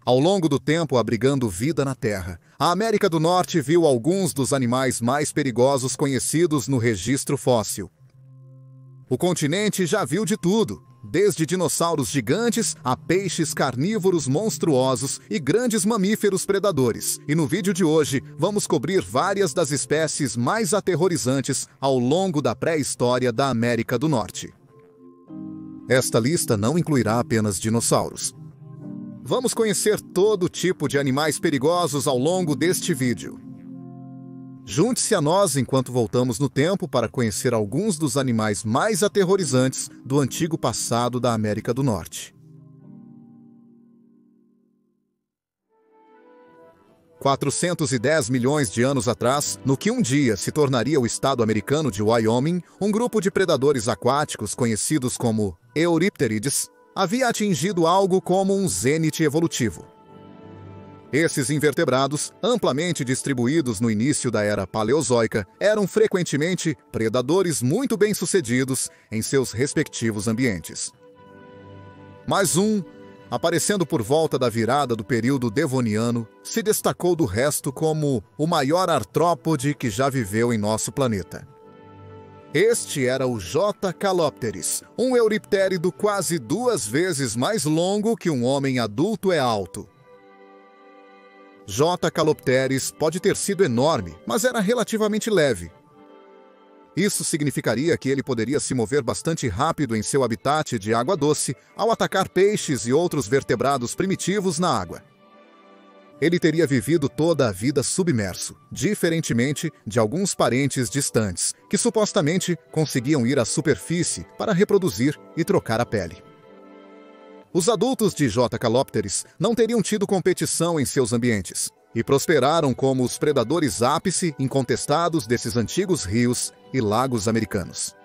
Ao longo do tempo abrigando vida na Terra, a América do Norte viu alguns dos animais mais perigosos conhecidos no registro fóssil. O continente já viu de tudo, desde dinossauros gigantes a peixes carnívoros monstruosos e grandes mamíferos predadores. E no vídeo de hoje, vamos cobrir várias das espécies mais aterrorizantes ao longo da pré-história da América do Norte. Esta lista não incluirá apenas dinossauros. Vamos conhecer todo tipo de animais perigosos ao longo deste vídeo. Junte-se a nós enquanto voltamos no tempo para conhecer alguns dos animais mais aterrorizantes do antigo passado da América do Norte. 410 milhões de anos atrás, no que um dia se tornaria o estado americano de Wyoming, um grupo de predadores aquáticos conhecidos como Eurypterides havia atingido algo como um zênite evolutivo. Esses invertebrados, amplamente distribuídos no início da Era Paleozoica, eram frequentemente predadores muito bem-sucedidos em seus respectivos ambientes. Mas aparecendo por volta da virada do período Devoniano, se destacou do resto como o maior artrópode que já viveu em nosso planeta. Este era o J. calopteris, um eurípterido quase 2 vezes mais longo que um homem adulto é alto. J. calopteris pode ter sido enorme, mas era relativamente leve. Isso significaria que ele poderia se mover bastante rápido em seu habitat de água doce ao atacar peixes e outros vertebrados primitivos na água. Ele teria vivido toda a vida submerso, diferentemente de alguns parentes distantes, que supostamente conseguiam ir à superfície para reproduzir e trocar a pele. Os adultos de J. calopteris não teriam tido competição em seus ambientes, e prosperaram como os predadores ápice incontestados desses antigos rios e lagos americanos.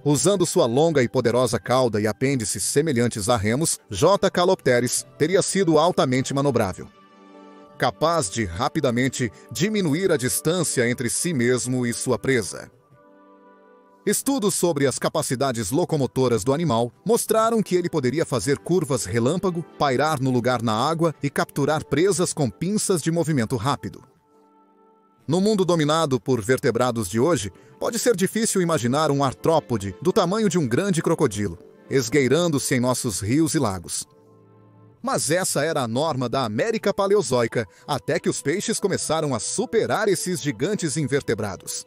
Usando sua longa e poderosa cauda e apêndices semelhantes a remos, J. calopteris teria sido altamente manobrável, capaz de rapidamente diminuir a distância entre si mesmo e sua presa. Estudos sobre as capacidades locomotoras do animal mostraram que ele poderia fazer curvas relâmpago, pairar no lugar na água e capturar presas com pinças de movimento rápido. No mundo dominado por vertebrados de hoje, pode ser difícil imaginar um artrópode do tamanho de um grande crocodilo, esgueirando-se em nossos rios e lagos. Mas essa era a norma da América Paleozoica, até que os peixes começaram a superar esses gigantes invertebrados.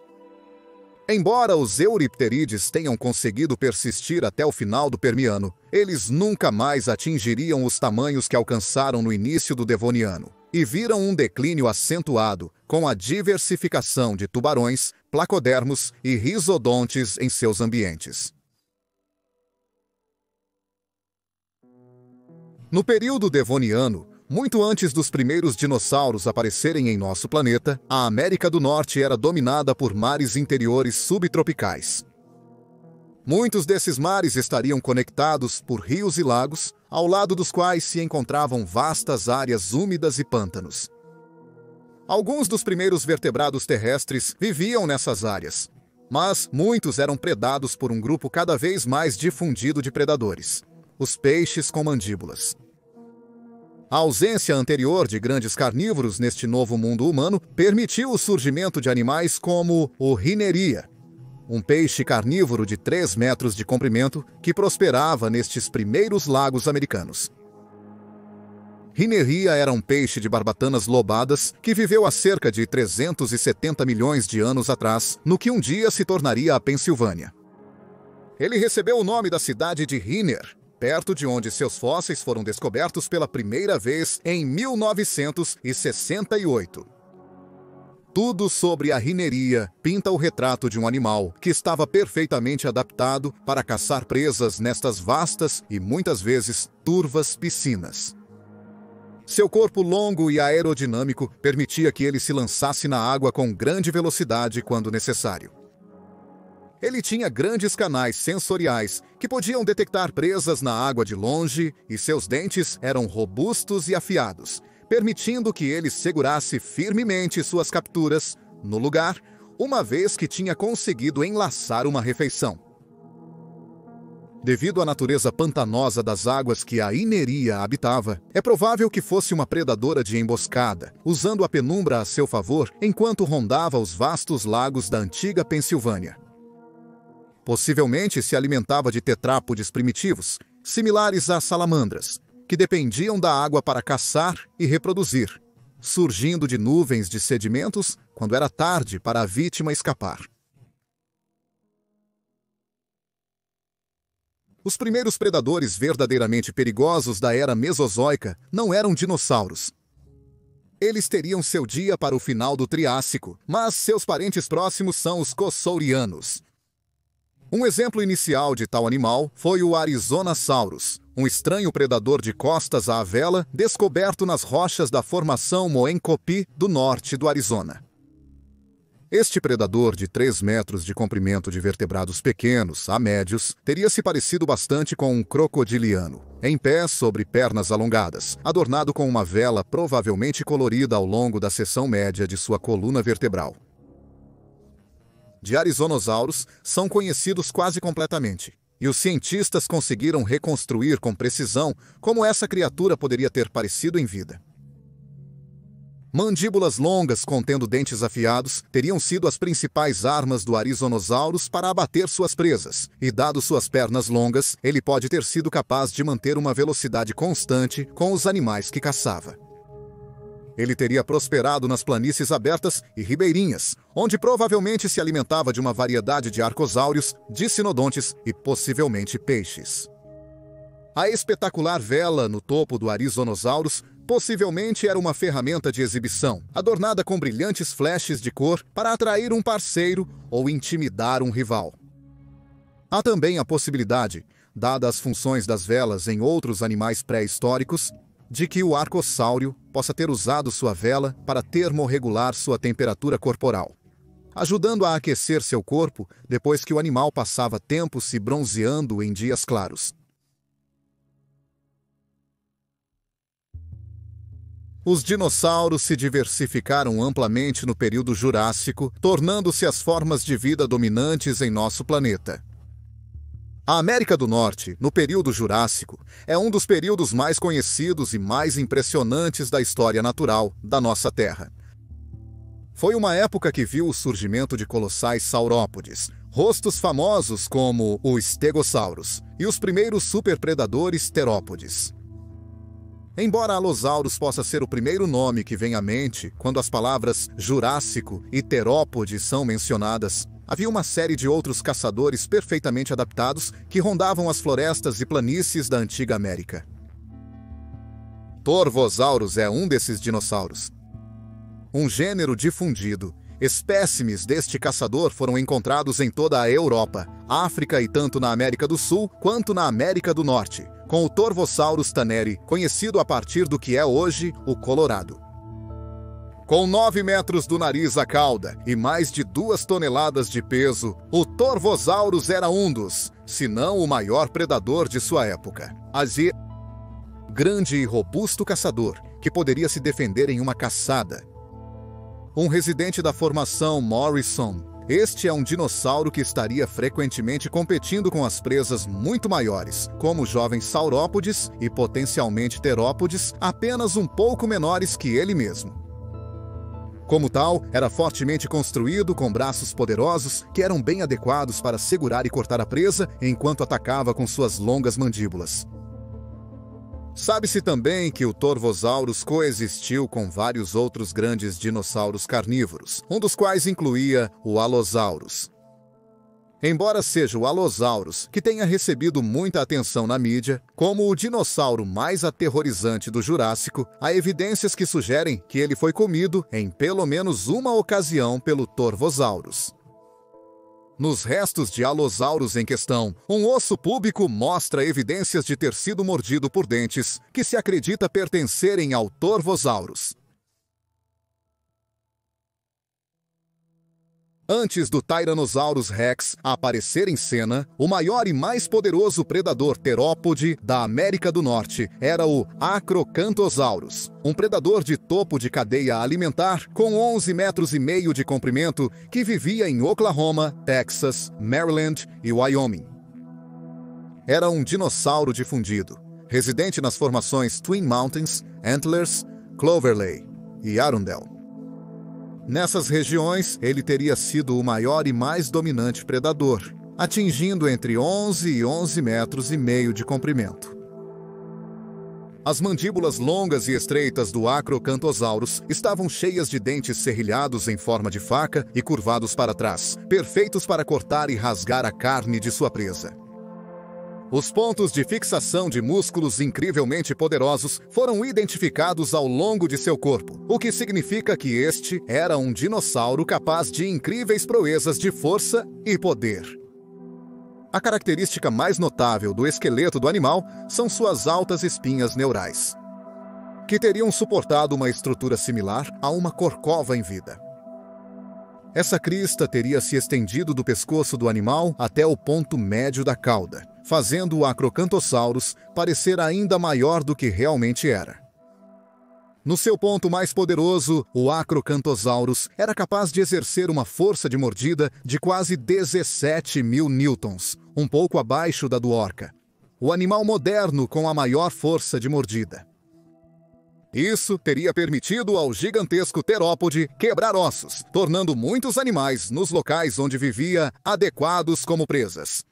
Embora os Eurypterides tenham conseguido persistir até o final do Permiano, eles nunca mais atingiriam os tamanhos que alcançaram no início do Devoniano, e viram um declínio acentuado com a diversificação de tubarões, placodermos e risodontes em seus ambientes. No período Devoniano, muito antes dos primeiros dinossauros aparecerem em nosso planeta, a América do Norte era dominada por mares interiores subtropicais. Muitos desses mares estariam conectados por rios e lagos, ao lado dos quais se encontravam vastas áreas úmidas e pântanos. Alguns dos primeiros vertebrados terrestres viviam nessas áreas, mas muitos eram predados por um grupo cada vez mais difundido de predadores: os peixes com mandíbulas. A ausência anterior de grandes carnívoros neste novo mundo humano permitiu o surgimento de animais como o Rhyneria, um peixe carnívoro de 3 metros de comprimento que prosperava nestes primeiros lagos americanos. Rhyneria era um peixe de barbatanas lobadas que viveu há cerca de 370 milhões de anos atrás, no que um dia se tornaria a Pensilvânia. Ele recebeu o nome da cidade de Rhyner, perto de onde seus fósseis foram descobertos pela primeira vez em 1968. Tudo sobre a Rhyneria pinta o retrato de um animal que estava perfeitamente adaptado para caçar presas nestas vastas e muitas vezes turvas piscinas. Seu corpo longo e aerodinâmico permitia que ele se lançasse na água com grande velocidade quando necessário. Ele tinha grandes canais sensoriais que podiam detectar presas na água de longe e seus dentes eram robustos e afiados, permitindo que ele segurasse firmemente suas capturas no lugar, uma vez que tinha conseguido enlaçar uma refeição. Devido à natureza pantanosa das águas que a ineria habitava, é provável que fosse uma predadora de emboscada, usando a penumbra a seu favor enquanto rondava os vastos lagos da antiga Pensilvânia. Possivelmente se alimentava de tetrápodes primitivos, similares a salamandras, que dependiam da água para caçar e reproduzir, surgindo de nuvens de sedimentos quando era tarde para a vítima escapar. Os primeiros predadores verdadeiramente perigosos da era Mesozoica não eram dinossauros. Eles teriam seu dia para o final do Triássico, mas seus parentes próximos são os Kossourianos. Um exemplo inicial de tal animal foi o Arizonasaurus, um estranho predador de costas à vela descoberto nas rochas da formação Moenkopi do norte do Arizona. Este predador de 3 metros de comprimento de vertebrados pequenos a médios teria se parecido bastante com um crocodiliano, em pé sobre pernas alongadas, adornado com uma vela provavelmente colorida ao longo da seção média de sua coluna vertebral. De Arizonosaurus são conhecidos quase completamente, e os cientistas conseguiram reconstruir com precisão como essa criatura poderia ter parecido em vida. Mandíbulas longas contendo dentes afiados teriam sido as principais armas do Arizonosaurus para abater suas presas, e dado suas pernas longas, ele pode ter sido capaz de manter uma velocidade constante com os animais que caçava. Ele teria prosperado nas planícies abertas e ribeirinhas, onde provavelmente se alimentava de uma variedade de arcosáurios, dissinodontes e possivelmente peixes. A espetacular vela no topo do Arizonosaurus possivelmente era uma ferramenta de exibição, adornada com brilhantes flashes de cor para atrair um parceiro ou intimidar um rival. Há também a possibilidade, dadas as funções das velas em outros animais pré-históricos, de que o arcossáuro possa ter usado sua vela para termorregular sua temperatura corporal, ajudando a aquecer seu corpo depois que o animal passava tempo se bronzeando em dias claros. Os dinossauros se diversificaram amplamente no período Jurássico, tornando-se as formas de vida dominantes em nosso planeta. A América do Norte, no período Jurássico, é um dos períodos mais conhecidos e mais impressionantes da história natural da nossa Terra. Foi uma época que viu o surgimento de colossais saurópodes, rostos famosos como o Stegosaurus e os primeiros superpredadores terópodes. Embora Allosaurus possa ser o primeiro nome que vem à mente quando as palavras Jurássico e Terópode são mencionadas, havia uma série de outros caçadores perfeitamente adaptados que rondavam as florestas e planícies da antiga América. Torvosaurus é um desses dinossauros. Um gênero difundido, espécimes deste caçador foram encontrados em toda a Europa, África e tanto na América do Sul quanto na América do Norte, com o Torvosaurus tanneri, conhecido a partir do que é hoje o Colorado. Com 9 metros do nariz à cauda e mais de 2 toneladas de peso, o Torvosaurus era um dos, se não o maior predador de sua época. Grande e robusto caçador, que poderia se defender em uma caçada. Um residente da formação Morrison, este é um dinossauro que estaria frequentemente competindo com as presas muito maiores, como jovens saurópodes e potencialmente terópodes, apenas um pouco menores que ele mesmo. Como tal, era fortemente construído com braços poderosos que eram bem adequados para segurar e cortar a presa enquanto atacava com suas longas mandíbulas. Sabe-se também que o Torvosaurus coexistiu com vários outros grandes dinossauros carnívoros, um dos quais incluía o Allosaurus. Embora seja o Allosaurus que tenha recebido muita atenção na mídia, como o dinossauro mais aterrorizante do Jurássico, há evidências que sugerem que ele foi comido em pelo menos uma ocasião pelo Torvosaurus. Nos restos de Allosaurus em questão, um osso púbico mostra evidências de ter sido mordido por dentes que se acredita pertencerem ao Torvosaurus. Antes do Tyrannosaurus Rex aparecer em cena, o maior e mais poderoso predador terópode da América do Norte era o Acrocanthosaurus, um predador de topo de cadeia alimentar com 11,5 metros de comprimento que vivia em Oklahoma, Texas, Maryland e Wyoming. era um dinossauro difundido, residente nas formações Twin Mountains, Antlers, Cloverleigh e Arundel. Nessas regiões, ele teria sido o maior e mais dominante predador, atingindo entre 11 e 11,5 metros de comprimento. As mandíbulas longas e estreitas do Acrocanthosaurus estavam cheias de dentes serrilhados em forma de faca e curvados para trás, perfeitos para cortar e rasgar a carne de sua presa. Os pontos de fixação de músculos incrivelmente poderosos foram identificados ao longo de seu corpo, o que significa que este era um dinossauro capaz de incríveis proezas de força e poder. A característica mais notável do esqueleto do animal são suas altas espinhas neurais, que teriam suportado uma estrutura similar a uma corcova em vida. Essa crista teria se estendido do pescoço do animal até o ponto médio da cauda, fazendo o Acrocanthosaurus parecer ainda maior do que realmente era. No seu ponto mais poderoso, o Acrocanthosaurus era capaz de exercer uma força de mordida de quase 17.000 newtons, um pouco abaixo da do orca, o animal moderno com a maior força de mordida. Isso teria permitido ao gigantesco terópode quebrar ossos, tornando muitos animais nos locais onde vivia adequados como presas.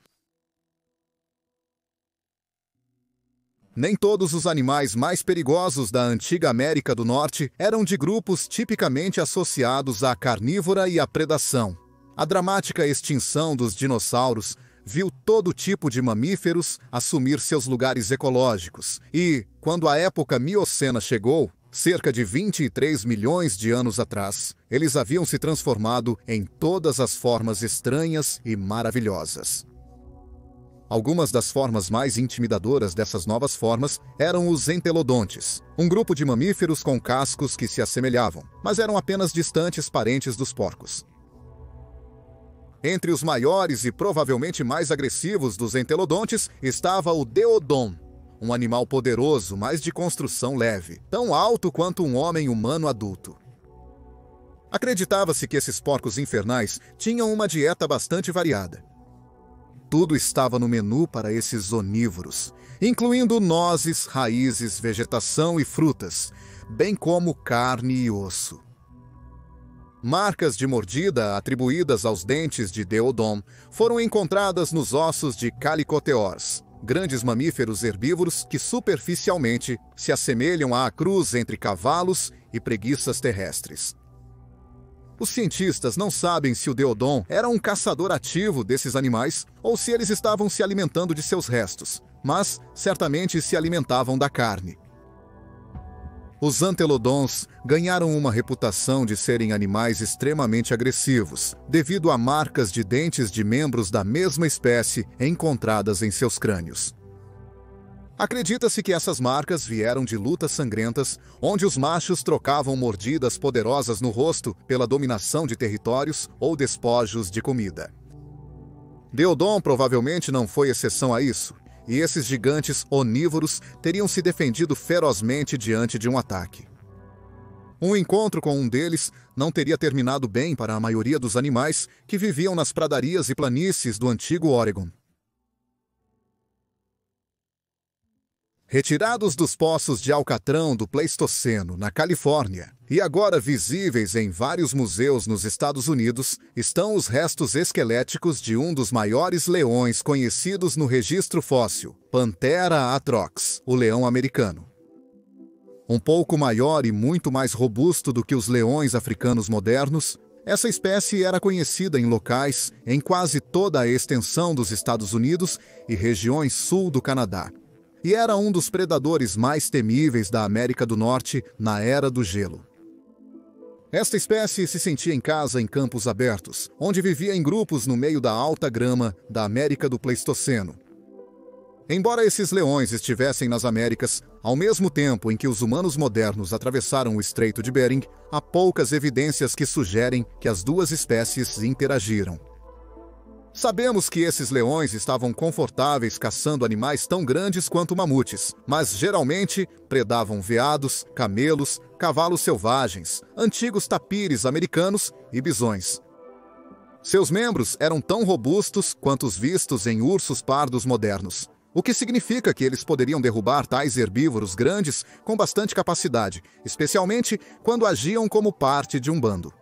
Nem todos os animais mais perigosos da antiga América do Norte eram de grupos tipicamente associados à carnívora e à predação. A dramática extinção dos dinossauros viu todo tipo de mamíferos assumir seus lugares ecológicos e, quando a época Miocena chegou, cerca de 23 milhões de anos atrás, eles haviam se transformado em todas as formas estranhas e maravilhosas. Algumas das formas mais intimidadoras dessas novas formas eram os entelodontes, um grupo de mamíferos com cascos que se assemelhavam, mas eram apenas distantes parentes dos porcos. Entre os maiores e provavelmente mais agressivos dos entelodontes estava o Deodon, um animal poderoso, mas de construção leve, tão alto quanto um homem humano adulto. Acreditava-se que esses porcos infernais tinham uma dieta bastante variada. Tudo estava no menu para esses onívoros, incluindo nozes, raízes, vegetação e frutas, bem como carne e osso. Marcas de mordida atribuídas aos dentes de Deodon foram encontradas nos ossos de Calicotheores, grandes mamíferos herbívoros que superficialmente se assemelham à cruz entre cavalos e preguiças terrestres. Os cientistas não sabem se o Deodon era um caçador ativo desses animais ou se eles estavam se alimentando de seus restos, mas certamente se alimentavam da carne. Os antelodons ganharam uma reputação de serem animais extremamente agressivos, devido a marcas de dentes de membros da mesma espécie encontradas em seus crânios. Acredita-se que essas marcas vieram de lutas sangrentas, onde os machos trocavam mordidas poderosas no rosto pela dominação de territórios ou despojos de comida. Deodon provavelmente não foi exceção a isso, e esses gigantes onívoros teriam se defendido ferozmente diante de um ataque. Um encontro com um deles não teria terminado bem para a maioria dos animais que viviam nas pradarias e planícies do antigo Oregon. Retirados dos poços de alcatrão do Pleistoceno, na Califórnia, e agora visíveis em vários museus nos Estados Unidos, estão os restos esqueléticos de um dos maiores leões conhecidos no registro fóssil, Panthera atrox, o leão americano. Um pouco maior e muito mais robusto do que os leões africanos modernos, essa espécie era conhecida em locais em quase toda a extensão dos Estados Unidos e regiões sul do Canadá, e era um dos predadores mais temíveis da América do Norte na Era do Gelo. Esta espécie se sentia em casa em campos abertos, onde vivia em grupos no meio da alta grama da América do Pleistoceno. Embora esses leões estivessem nas Américas, ao mesmo tempo em que os humanos modernos atravessaram o Estreito de Bering, há poucas evidências que sugerem que as duas espécies interagiram. Sabemos que esses leões estavam confortáveis caçando animais tão grandes quanto mamutes, mas geralmente predavam veados, camelos, cavalos selvagens, antigos tapires americanos e bisões. Seus membros eram tão robustos quanto os vistos em ursos pardos modernos, o que significa que eles poderiam derrubar tais herbívoros grandes com bastante capacidade, especialmente quando agiam como parte de um bando.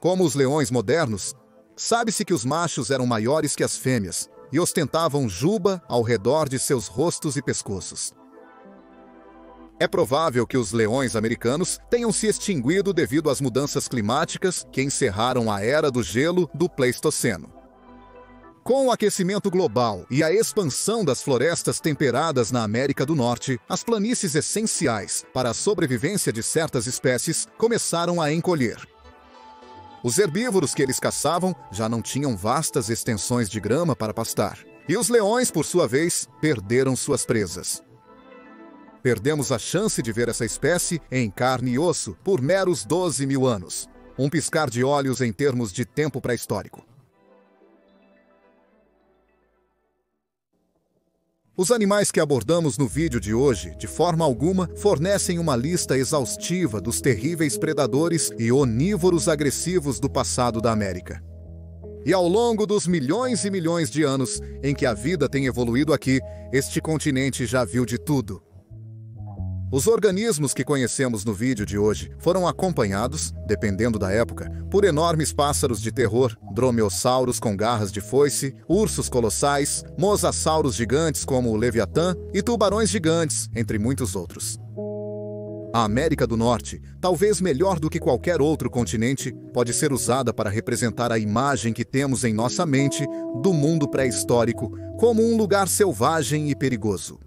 Como os leões modernos, sabe-se que os machos eram maiores que as fêmeas e ostentavam juba ao redor de seus rostos e pescoços. É provável que os leões americanos tenham se extinguido devido às mudanças climáticas que encerraram a era do gelo do Pleistoceno. Com o aquecimento global e a expansão das florestas temperadas na América do Norte, as planícies essenciais para a sobrevivência de certas espécies começaram a encolher. Os herbívoros que eles caçavam já não tinham vastas extensões de grama para pastar, e os leões, por sua vez, perderam suas presas. Perdemos a chance de ver essa espécie em carne e osso por meros 12 mil anos. Um piscar de olhos em termos de tempo pré-histórico. Os animais que abordamos no vídeo de hoje, de forma alguma, fornecem uma lista exaustiva dos terríveis predadores e onívoros agressivos do passado da América. E ao longo dos milhões e milhões de anos em que a vida tem evoluído aqui, este continente já viu de tudo. Os organismos que conhecemos no vídeo de hoje foram acompanhados, dependendo da época, por enormes pássaros de terror, dromeossauros com garras de foice, ursos colossais, mosassauros gigantes como o Leviatã e tubarões gigantes, entre muitos outros. A América do Norte, talvez melhor do que qualquer outro continente, pode ser usada para representar a imagem que temos em nossa mente do mundo pré-histórico como um lugar selvagem e perigoso.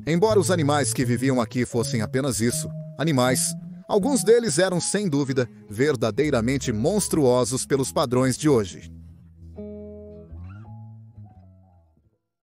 Embora os animais que viviam aqui fossem apenas isso, animais, alguns deles eram, sem dúvida, verdadeiramente monstruosos pelos padrões de hoje.